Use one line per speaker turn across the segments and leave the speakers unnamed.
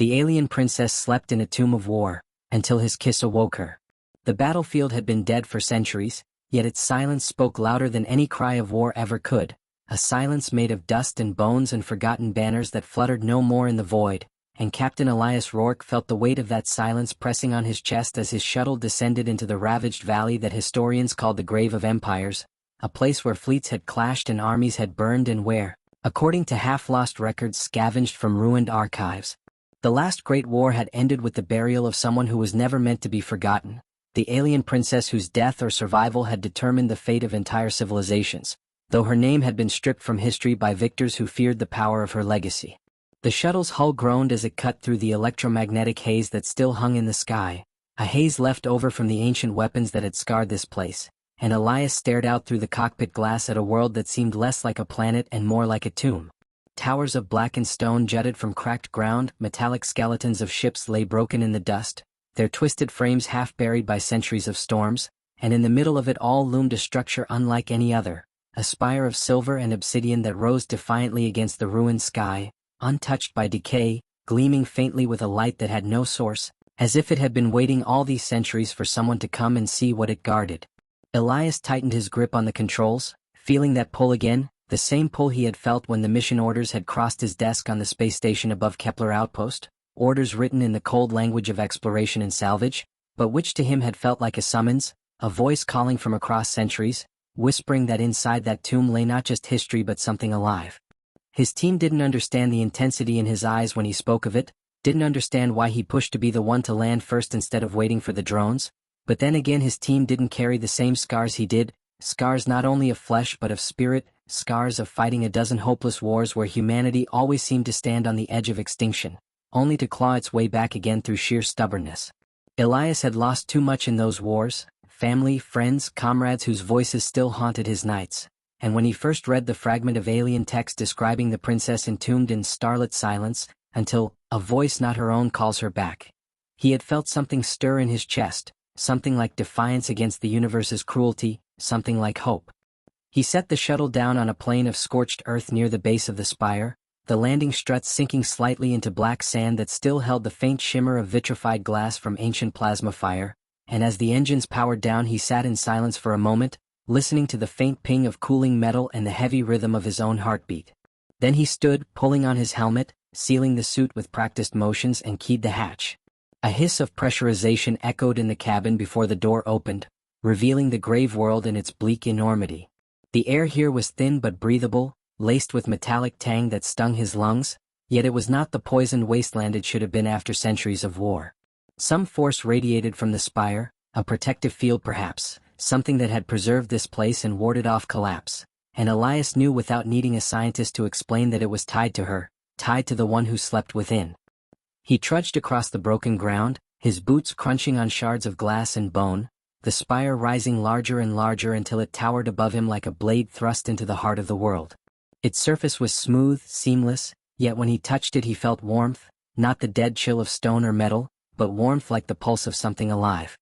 The alien princess slept in a tomb of war, until his kiss awoke her. The battlefield had been dead for centuries, yet its silence spoke louder than any cry of war ever could, a silence made of dust and bones and forgotten banners that fluttered no more in the void, and Captain Elias Rourke felt the weight of that silence pressing on his chest as his shuttle descended into the ravaged valley that historians called the Grave of Empires, a place where fleets had clashed and armies had burned and where, according to half-lost records scavenged from ruined archives, the last great war had ended with the burial of someone who was never meant to be forgotten, the alien princess whose death or survival had determined the fate of entire civilizations, though her name had been stripped from history by victors who feared the power of her legacy. The shuttle's hull groaned as it cut through the electromagnetic haze that still hung in the sky, a haze left over from the ancient weapons that had scarred this place, and Elias stared out through the cockpit glass at a world that seemed less like a planet and more like a tomb. Towers of blackened stone jutted from cracked ground, metallic skeletons of ships lay broken in the dust, their twisted frames half buried by centuries of storms, and in the middle of it all loomed a structure unlike any other, a spire of silver and obsidian that rose defiantly against the ruined sky, untouched by decay, gleaming faintly with a light that had no source, as if it had been waiting all these centuries for someone to come and see what it guarded. Elias tightened his grip on the controls, feeling that pull again, the same pull he had felt when the mission orders had crossed his desk on the space station above Kepler Outpost, orders written in the cold language of exploration and salvage, but which to him had felt like a summons, a voice calling from across centuries, whispering that inside that tomb lay not just history but something alive. His team didn't understand the intensity in his eyes when he spoke of it, didn't understand why he pushed to be the one to land first instead of waiting for the drones, but then again his team didn't carry the same scars he did, scars not only of flesh but of spirit, scars of fighting a dozen hopeless wars where humanity always seemed to stand on the edge of extinction, only to claw its way back again through sheer stubbornness. Elias had lost too much in those wars, family, friends, comrades whose voices still haunted his nights, and when he first read the fragment of alien text describing the princess entombed in starlit silence, until a voice not her own calls her back, he had felt something stir in his chest, something like defiance against the universe's cruelty, something like hope. He set the shuttle down on a plain of scorched earth near the base of the spire, the landing struts sinking slightly into black sand that still held the faint shimmer of vitrified glass from ancient plasma fire, and as the engines powered down he sat in silence for a moment, listening to the faint ping of cooling metal and the heavy rhythm of his own heartbeat. Then he stood, pulling on his helmet, sealing the suit with practiced motions and keyed the hatch. A hiss of pressurization echoed in the cabin before the door opened, revealing the grave world in its bleak enormity. The air here was thin but breathable, laced with metallic tang that stung his lungs, yet it was not the poisoned wasteland it should have been after centuries of war. Some force radiated from the spire, a protective field perhaps, something that had preserved this place and warded off collapse, and Elias knew without needing a scientist to explain that it was tied to her, tied to the one who slept within. He trudged across the broken ground, his boots crunching on shards of glass and bone, the spire rising larger and larger until it towered above him like a blade thrust into the heart of the world. Its surface was smooth, seamless, yet when he touched it he felt warmth, not the dead chill of stone or metal, but warmth like the pulse of something alive.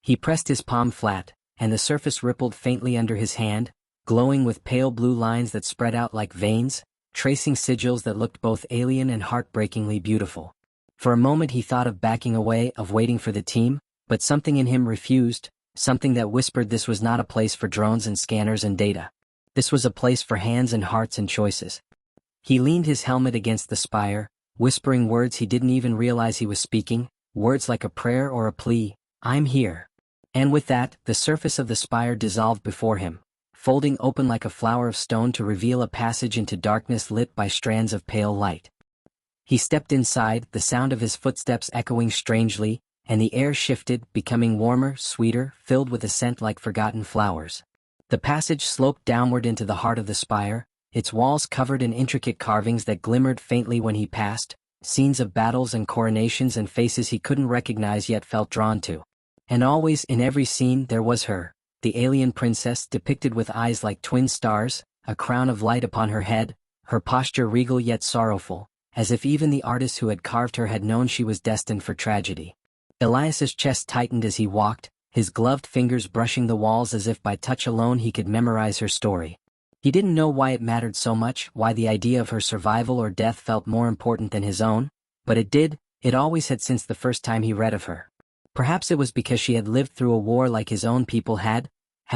He pressed his palm flat, and the surface rippled faintly under his hand, glowing with pale blue lines that spread out like veins, tracing sigils that looked both alien and heartbreakingly beautiful. For a moment he thought of backing away, of waiting for the team, but something in him refused, something that whispered this was not a place for drones and scanners and data. This was a place for hands and hearts and choices. He leaned his helmet against the spire, whispering words he didn't even realize he was speaking, words like a prayer or a plea, "I'm here." And with that, the surface of the spire dissolved before him, folding open like a flower of stone to reveal a passage into darkness lit by strands of pale light. He stepped inside, the sound of his footsteps echoing strangely, and the air shifted, becoming warmer, sweeter, filled with a scent like forgotten flowers. The passage sloped downward into the heart of the spire, its walls covered in intricate carvings that glimmered faintly when he passed, scenes of battles and coronations and faces he couldn't recognize yet felt drawn to. And always, in every scene, there was her, the alien princess depicted with eyes like twin stars, a crown of light upon her head, her posture regal yet sorrowful, as if even the artist who had carved her had known she was destined for tragedy. Elias's chest tightened as he walked, his gloved fingers brushing the walls as if by touch alone he could memorize her story. He didn't know why it mattered so much, why the idea of her survival or death felt more important than his own, But it always had since the first time he read of her. Perhaps it was because she had lived through a war like his own people had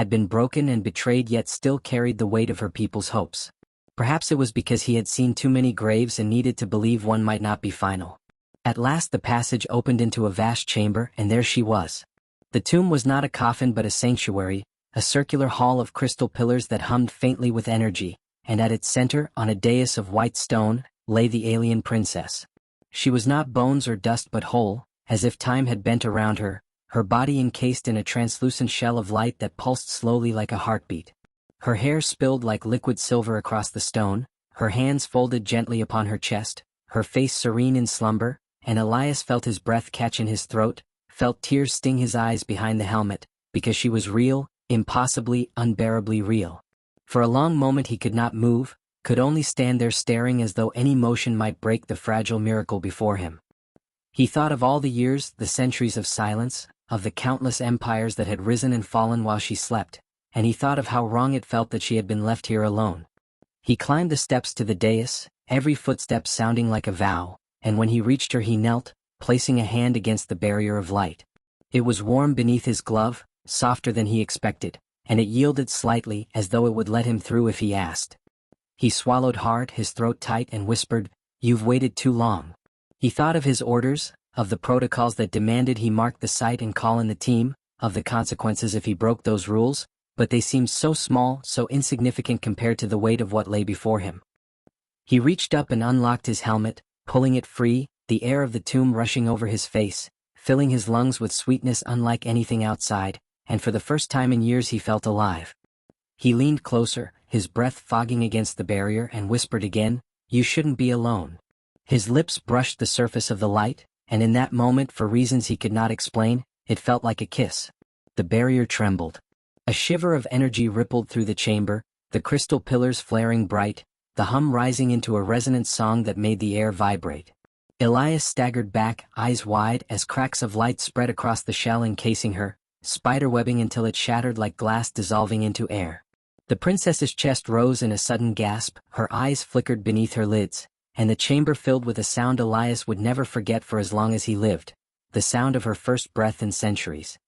been broken and betrayed yet still carried the weight of her people's hopes. Perhaps it was because he had seen too many graves and needed to believe one might not be final. At last the passage opened into a vast chamber, and there she was. The tomb was not a coffin but a sanctuary, a circular hall of crystal pillars that hummed faintly with energy, and at its center, on a dais of white stone, lay the alien princess. She was not bones or dust but whole, as if time had bent around her, her body encased in a translucent shell of light that pulsed slowly like a heartbeat. Her hair spilled like liquid silver across the stone, her hands folded gently upon her chest, her face serene in slumber, and Elias felt his breath catch in his throat, felt tears sting his eyes behind the helmet, because she was real, impossibly, unbearably real. For a long moment he could not move, could only stand there staring as though any motion might break the fragile miracle before him. He thought of all the years, the centuries of silence, of the countless empires that had risen and fallen while she slept, and he thought of how wrong it felt that she had been left here alone. He climbed the steps to the dais, every footstep sounding like a vow, and when he reached her he knelt, placing a hand against the barrier of light. It was warm beneath his glove, softer than he expected, and it yielded slightly as though it would let him through if he asked. He swallowed hard, his throat tight, and whispered, "You've waited too long." He thought of his orders, of the protocols that demanded he mark the site and call in the team, of the consequences if he broke those rules, but they seemed so small, so insignificant compared to the weight of what lay before him. He reached up and unlocked his helmet, pulling it free, the air of the tomb rushing over his face, filling his lungs with sweetness unlike anything outside, and for the first time in years he felt alive. He leaned closer, his breath fogging against the barrier, and whispered again, "You shouldn't be alone." His lips brushed the surface of the light, and in that moment, for reasons he could not explain, it felt like a kiss. The barrier trembled. A shiver of energy rippled through the chamber, the crystal pillars flaring bright, the hum rising into a resonant song that made the air vibrate. Elias staggered back, eyes wide, as cracks of light spread across the shell encasing her, spiderwebbing until it shattered like glass dissolving into air. The princess's chest rose in a sudden gasp, her eyes flickered beneath her lids, and the chamber filled with a sound Elias would never forget for as long as he lived, the sound of her first breath in centuries.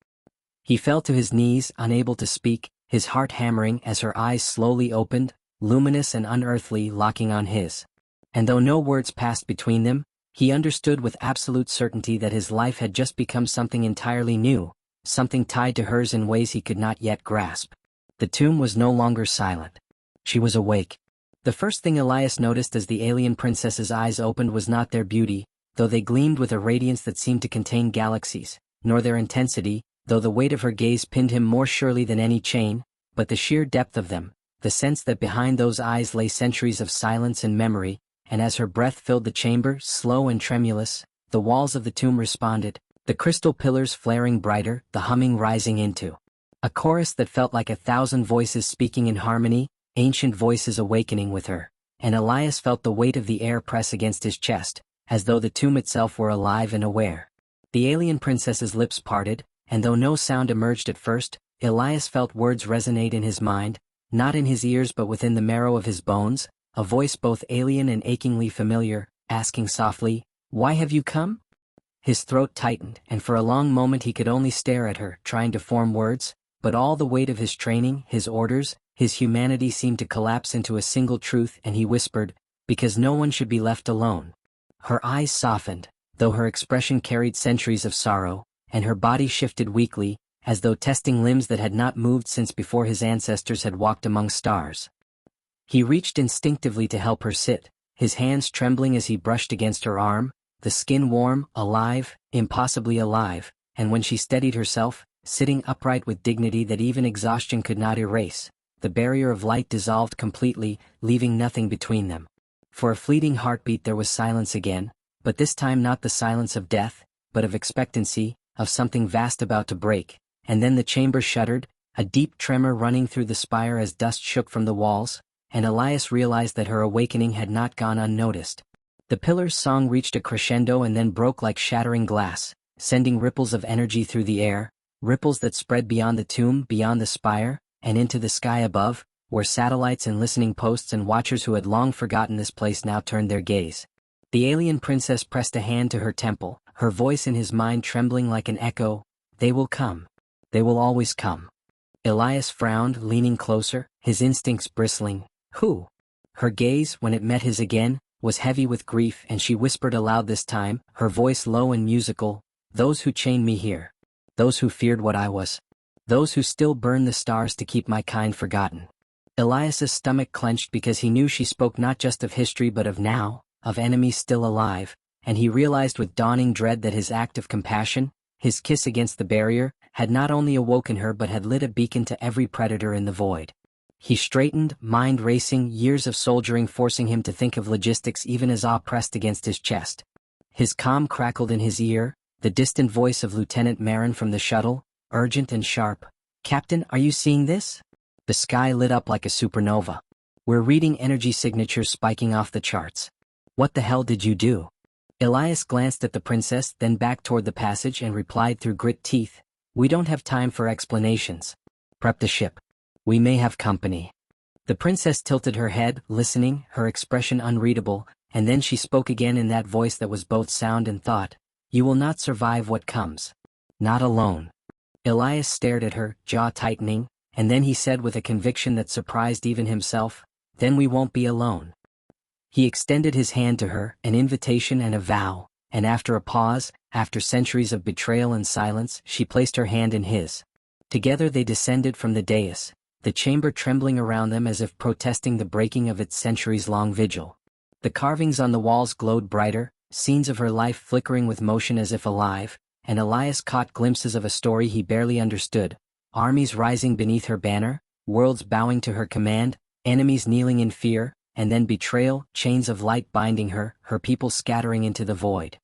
He fell to his knees, unable to speak, his heart hammering as her eyes slowly opened, luminous and unearthly, locking on his. And though no words passed between them, he understood with absolute certainty that his life had just become something entirely new, something tied to hers in ways he could not yet grasp. The tomb was no longer silent. She was awake. The first thing Elias noticed as the alien princess's eyes opened was not their beauty, though they gleamed with a radiance that seemed to contain galaxies, nor their intensity, though the weight of her gaze pinned him more surely than any chain, but the sheer depth of them, the sense that behind those eyes lay centuries of silence and memory, and as her breath filled the chamber, slow and tremulous, the walls of the tomb responded, the crystal pillars flaring brighter, the humming rising into a chorus that felt like 1,000 voices speaking in harmony, ancient voices awakening with her, and Elias felt the weight of the air press against his chest, as though the tomb itself were alive and aware. The alien princess's lips parted, and though no sound emerged at first, Elias felt words resonate in his mind, not in his ears but within the marrow of his bones, a voice both alien and achingly familiar, asking softly, "Why have you come?" His throat tightened, and for a long moment he could only stare at her, trying to form words, but all the weight of his training, his orders, his humanity seemed to collapse into a single truth, and he whispered, "Because no one should be left alone." Her eyes softened, though her expression carried centuries of sorrow, and her body shifted weakly, as though testing limbs that had not moved since before his ancestors had walked among stars. He reached instinctively to help her sit, his hands trembling as he brushed against her arm, the skin warm, alive, impossibly alive, and when she steadied herself, sitting upright with dignity that even exhaustion could not erase, the barrier of light dissolved completely, leaving nothing between them. For a fleeting heartbeat there was silence again, but this time not the silence of death, but of expectancy, of something vast about to break, and then the chamber shuddered, a deep tremor running through the spire as dust shook from the walls, and Elias realized that her awakening had not gone unnoticed. The pillar's song reached a crescendo and then broke like shattering glass, sending ripples of energy through the air, ripples that spread beyond the tomb, beyond the spire, and into the sky above, where satellites and listening posts and watchers who had long forgotten this place now turned their gaze. The alien princess pressed a hand to her temple, her voice in his mind trembling like an echo. They will come. They will always come. Elias frowned, leaning closer, his instincts bristling. Who? Her gaze, when it met his again, was heavy with grief, and she whispered aloud this time, her voice low and musical. Those who chained me here. Those who feared what I was. Those who still burn the stars to keep my kind forgotten. Elias's stomach clenched because he knew she spoke not just of history but of now, of enemies still alive, and he realized with dawning dread that his act of compassion, his kiss against the barrier, had not only awoken her but had lit a beacon to every predator in the void. He straightened, mind racing, years of soldiering forcing him to think of logistics even as awe pressed against his chest. His calm crackled in his ear, the distant voice of Lieutenant Marin from the shuttle, urgent and sharp. Captain, are you seeing this? The sky lit up like a supernova. We're reading energy signatures spiking off the charts. What the hell did you do? Elias glanced at the princess, then back toward the passage and replied through grit teeth. We don't have time for explanations. Prep the ship. We may have company. The princess tilted her head, listening, her expression unreadable, and then she spoke again in that voice that was both sound and thought. You will not survive what comes. Not alone. Elias stared at her, jaw tightening, and then he said with a conviction that surprised even himself, then we won't be alone. He extended his hand to her, an invitation and a vow, and after a pause, after centuries of betrayal and silence, she placed her hand in his. Together they descended from the dais, the chamber trembling around them as if protesting the breaking of its centuries-long vigil. The carvings on the walls glowed brighter, scenes of her life flickering with motion as if alive, and Elias caught glimpses of a story he barely understood, armies rising beneath her banner, worlds bowing to her command, enemies kneeling in fear, and then betrayal, chains of light binding her, her people scattering into the void.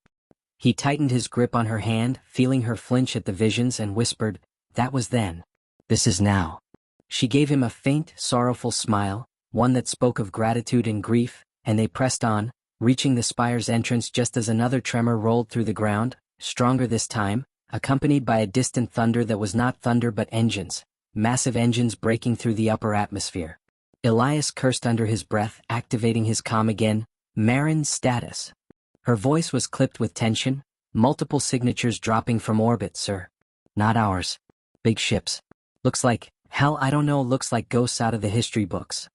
He tightened his grip on her hand, feeling her flinch at the visions, and whispered, that was then. This is now. She gave him a faint, sorrowful smile, one that spoke of gratitude and grief, and they pressed on, reaching the spire's entrance just as another tremor rolled through the ground, stronger this time, accompanied by a distant thunder that was not thunder but engines, massive engines breaking through the upper atmosphere. Elias cursed under his breath, activating his comm again. Marin's status. Her voice was clipped with tension, multiple signatures dropping from orbit, sir. Not ours. Big ships. Looks like, hell I don't know, looks like ghosts out of the history books.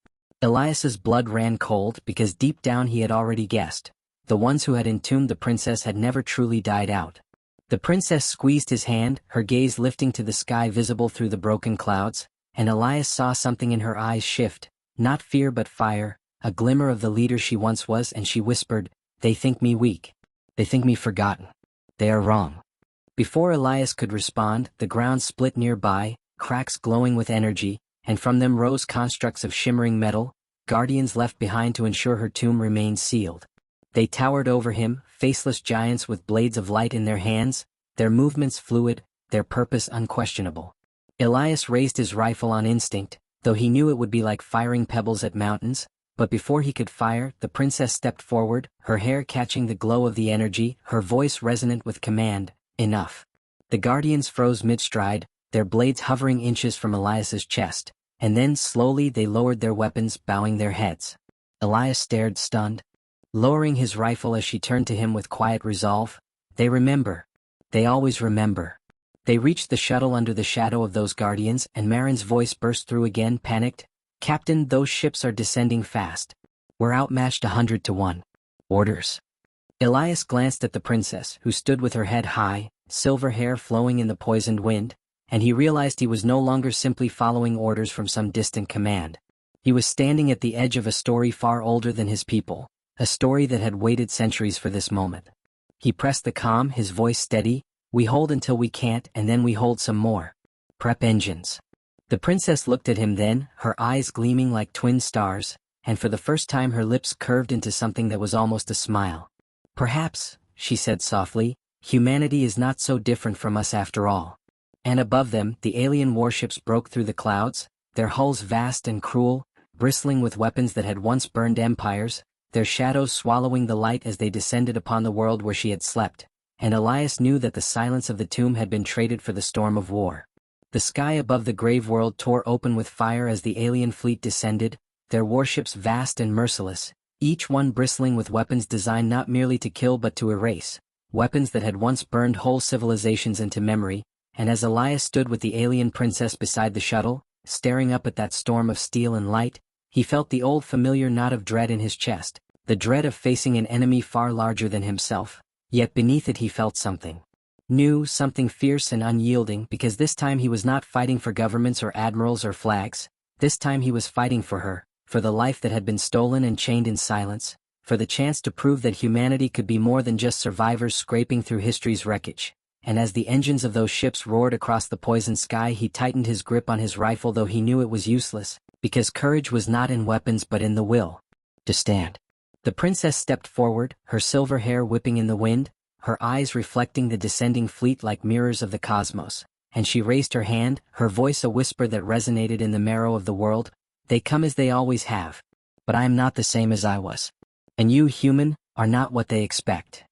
Elias's blood ran cold because deep down he had already guessed. The ones who had entombed the princess had never truly died out. The princess squeezed his hand, her gaze lifting to the sky visible through the broken clouds, and Elias saw something in her eyes shift. Not fear but fire, a glimmer of the leader she once was, and she whispered, they think me weak. They think me forgotten. They are wrong. Before Elias could respond, the ground split nearby, cracks glowing with energy, and from them rose constructs of shimmering metal, guardians left behind to ensure her tomb remained sealed. They towered over him, faceless giants with blades of light in their hands, their movements fluid, their purpose unquestionable. Elias raised his rifle on instinct, though he knew it would be like firing pebbles at mountains, but before he could fire, the princess stepped forward, her hair catching the glow of the energy, her voice resonant with command, enough. The guardians froze mid-stride, their blades hovering inches from Elias's chest, and then slowly they lowered their weapons, bowing their heads. Elias stared stunned, lowering his rifle as she turned to him with quiet resolve. They remember. They always remember. They reached the shuttle under the shadow of those guardians, and Marin's voice burst through again, panicked. Captain, those ships are descending fast. We're outmatched 100 to 1. Orders. Elias glanced at the princess, who stood with her head high, silver hair flowing in the poisoned wind, and he realized he was no longer simply following orders from some distant command. He was standing at the edge of a story far older than his people, a story that had waited centuries for this moment. He pressed the comm, his voice steady. We hold until we can't, and then we hold some more. Prep engines. The princess looked at him then, her eyes gleaming like twin stars, and for the first time her lips curved into something that was almost a smile. Perhaps, she said softly, humanity is not so different from us after all. And above them, the alien warships broke through the clouds, their hulls vast and cruel, bristling with weapons that had once burned empires, their shadows swallowing the light as they descended upon the world where she had slept. And Elias knew that the silence of the tomb had been traded for the storm of war. The sky above the grave world tore open with fire as the alien fleet descended, their warships vast and merciless, each one bristling with weapons designed not merely to kill but to erase, weapons that had once burned whole civilizations into memory. And as Elias stood with the alien princess beside the shuttle, staring up at that storm of steel and light, he felt the old familiar knot of dread in his chest, the dread of facing an enemy far larger than himself. Yet beneath it he felt something new, something fierce and unyielding, because this time he was not fighting for governments or admirals or flags. This time he was fighting for her, for the life that had been stolen and chained in silence, for the chance to prove that humanity could be more than just survivors scraping through history's wreckage. And as the engines of those ships roared across the poisoned sky, he tightened his grip on his rifle, though he knew it was useless, because courage was not in weapons but in the will to stand. The princess stepped forward, her silver hair whipping in the wind, her eyes reflecting the descending fleet like mirrors of the cosmos, and she raised her hand, her voice a whisper that resonated in the marrow of the world. They come as they always have. But I am not the same as I was. And you, human, are not what they expect.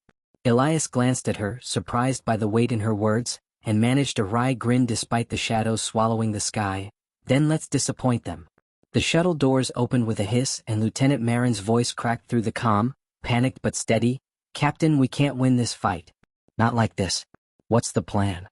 Elias glanced at her, surprised by the weight in her words, and managed a wry grin despite the shadows swallowing the sky. Then let's disappoint them. The shuttle doors opened with a hiss, and Lieutenant Marin's voice cracked through the calm, panicked but steady. Captain, we can't win this fight. Not like this. What's the plan?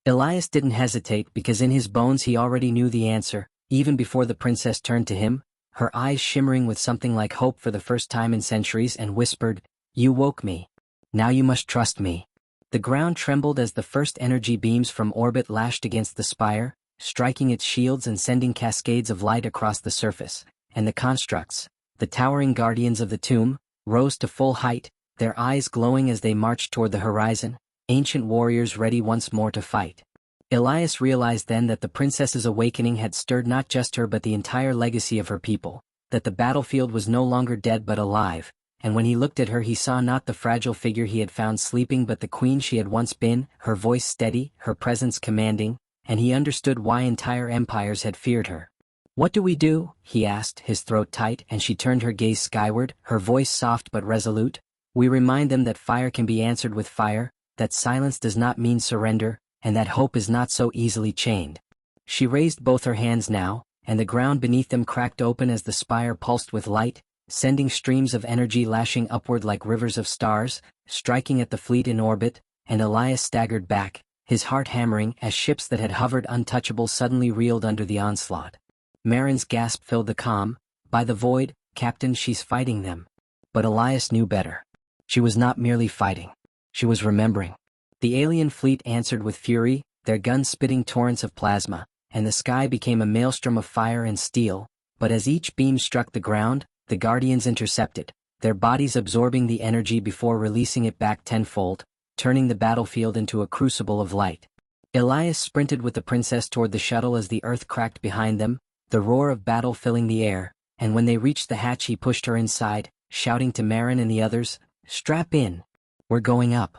Elias didn't hesitate, because in his bones he already knew the answer, even before the princess turned to him, her eyes shimmering with something like hope for the first time in centuries, and whispered, "You woke me. Now you must trust me." The ground trembled as the first energy beams from orbit lashed against the spire, striking its shields and sending cascades of light across the surface, and the constructs, the towering guardians of the tomb, rose to full height, their eyes glowing as they marched toward the horizon, ancient warriors ready once more to fight. Elias realized then that the princess's awakening had stirred not just her but the entire legacy of her people, that the battlefield was no longer dead but alive, and when he looked at her he saw not the fragile figure he had found sleeping but the queen she had once been, her voice steady, her presence commanding, and he understood why entire empires had feared her. "What do we do?" he asked, his throat tight, and she turned her gaze skyward, her voice soft but resolute. "We remind them that fire can be answered with fire, that silence does not mean surrender, and that hope is not so easily chained." She raised both her hands now, and the ground beneath them cracked open as the spire pulsed with light, sending streams of energy lashing upward like rivers of stars, striking at the fleet in orbit, and Elias staggered back, his heart hammering as ships that had hovered untouchable suddenly reeled under the onslaught. Marin's gasp filled the calm. "By the void, Captain, she's fighting them." But Elias knew better. She was not merely fighting. She was remembering. The alien fleet answered with fury, their guns spitting torrents of plasma, and the sky became a maelstrom of fire and steel. But as each beam struck the ground, the Guardians intercepted, their bodies absorbing the energy before releasing it back tenfold, turning the battlefield into a crucible of light. Elias sprinted with the princess toward the shuttle as the earth cracked behind them, the roar of battle filling the air, and when they reached the hatch he pushed her inside, shouting to Marin and the others, "Strap in. We're going up."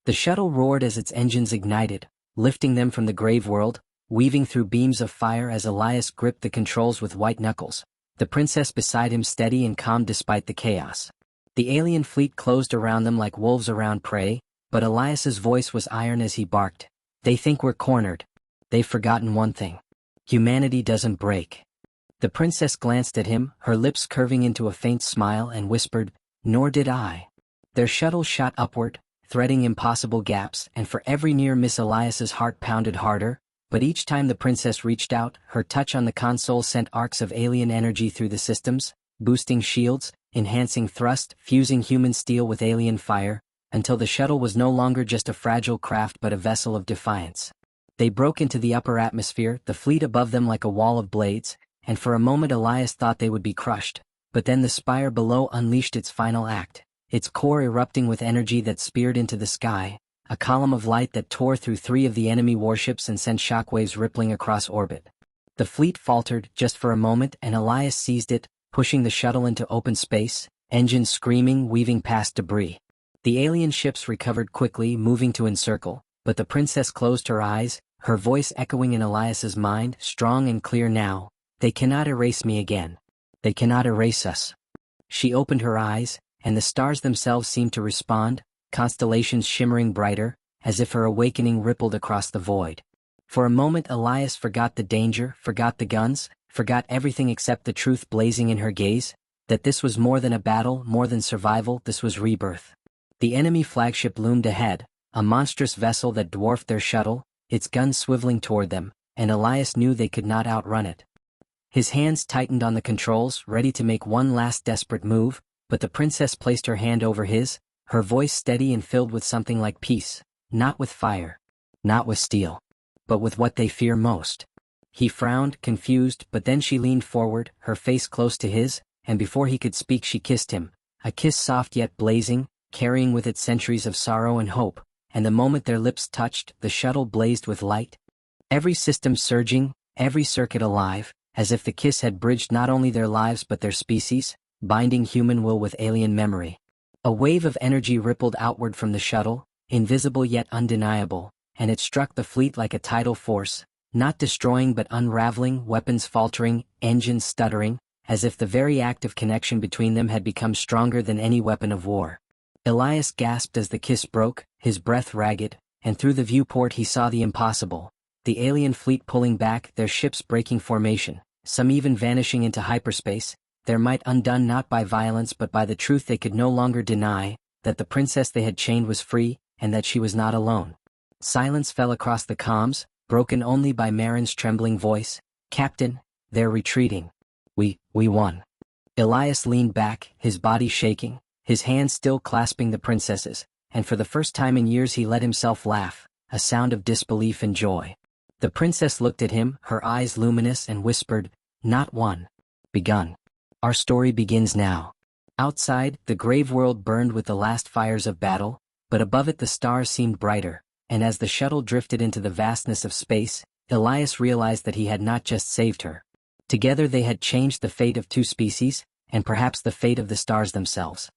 The shuttle roared as its engines ignited, lifting them from the grave world, weaving through beams of fire as Elias gripped the controls with white knuckles, the princess beside him steady and calm despite the chaos. The alien fleet closed around them like wolves around prey, but Elias's voice was iron as he barked, "They think we're cornered. They've forgotten one thing. Humanity doesn't break." The princess glanced at him, her lips curving into a faint smile, and whispered, "Nor did I." Their shuttle shot upward, threading impossible gaps, and for every near miss Elias's heart pounded harder, but each time the princess reached out, her touch on the console sent arcs of alien energy through the systems, boosting shields, enhancing thrust, fusing human steel with alien fire, until the shuttle was no longer just a fragile craft but a vessel of defiance. They broke into the upper atmosphere, the fleet above them like a wall of blades, and for a moment Elias thought they would be crushed, but then the spire below unleashed its final act, its core erupting with energy that speared into the sky, a column of light that tore through 3 of the enemy warships and sent shockwaves rippling across orbit. The fleet faltered just for a moment, and Elias seized it, pushing the shuttle into open space, engines screaming, weaving past debris. The alien ships recovered quickly, moving to encircle, but the princess closed her eyes, her voice echoing in Elias's mind, strong and clear now, "They cannot erase me again. They cannot erase us." She opened her eyes, and the stars themselves seemed to respond, constellations shimmering brighter, as if her awakening rippled across the void. For a moment Elias forgot the danger, forgot the guns, forgot everything except the truth blazing in her gaze. That this was more than a battle, more than survival, this was rebirth. The enemy flagship loomed ahead, a monstrous vessel that dwarfed their shuttle, its guns swiveling toward them, and Elias knew they could not outrun it. His hands tightened on the controls, ready to make one last desperate move, but the princess placed her hand over his, her voice steady and filled with something like peace, not with fire, not with steel, but with what they fear most. He frowned, confused, but then she leaned forward, her face close to his, and before he could speak she kissed him, a kiss soft yet blazing, carrying with it centuries of sorrow and hope, and the moment their lips touched, the shuttle blazed with light. Every system surging, every circuit alive, as if the kiss had bridged not only their lives but their species, binding human will with alien memory. A wave of energy rippled outward from the shuttle, invisible yet undeniable, and it struck the fleet like a tidal force, not destroying but unraveling, weapons faltering, engines stuttering, as if the very act of connection between them had become stronger than any weapon of war. Elias gasped as the kiss broke, his breath ragged, and through the viewport he saw the impossible. The alien fleet pulling back, their ships breaking formation, some even vanishing into hyperspace, their might undone not by violence but by the truth they could no longer deny, that the princess they had chained was free, and that she was not alone. Silence fell across the comms, broken only by Marin's trembling voice. "Captain, they're retreating. We won." Elias leaned back, his body shaking, his hands still clasping the princess's, and for the first time in years he let himself laugh, a sound of disbelief and joy. The princess looked at him, her eyes luminous, and whispered, "Not won. Begun. Our story begins now." Outside, the grave world burned with the last fires of battle, but above it the stars seemed brighter, and as the shuttle drifted into the vastness of space, Elias realized that he had not just saved her. Together they had changed the fate of two species, and perhaps the fate of the stars themselves.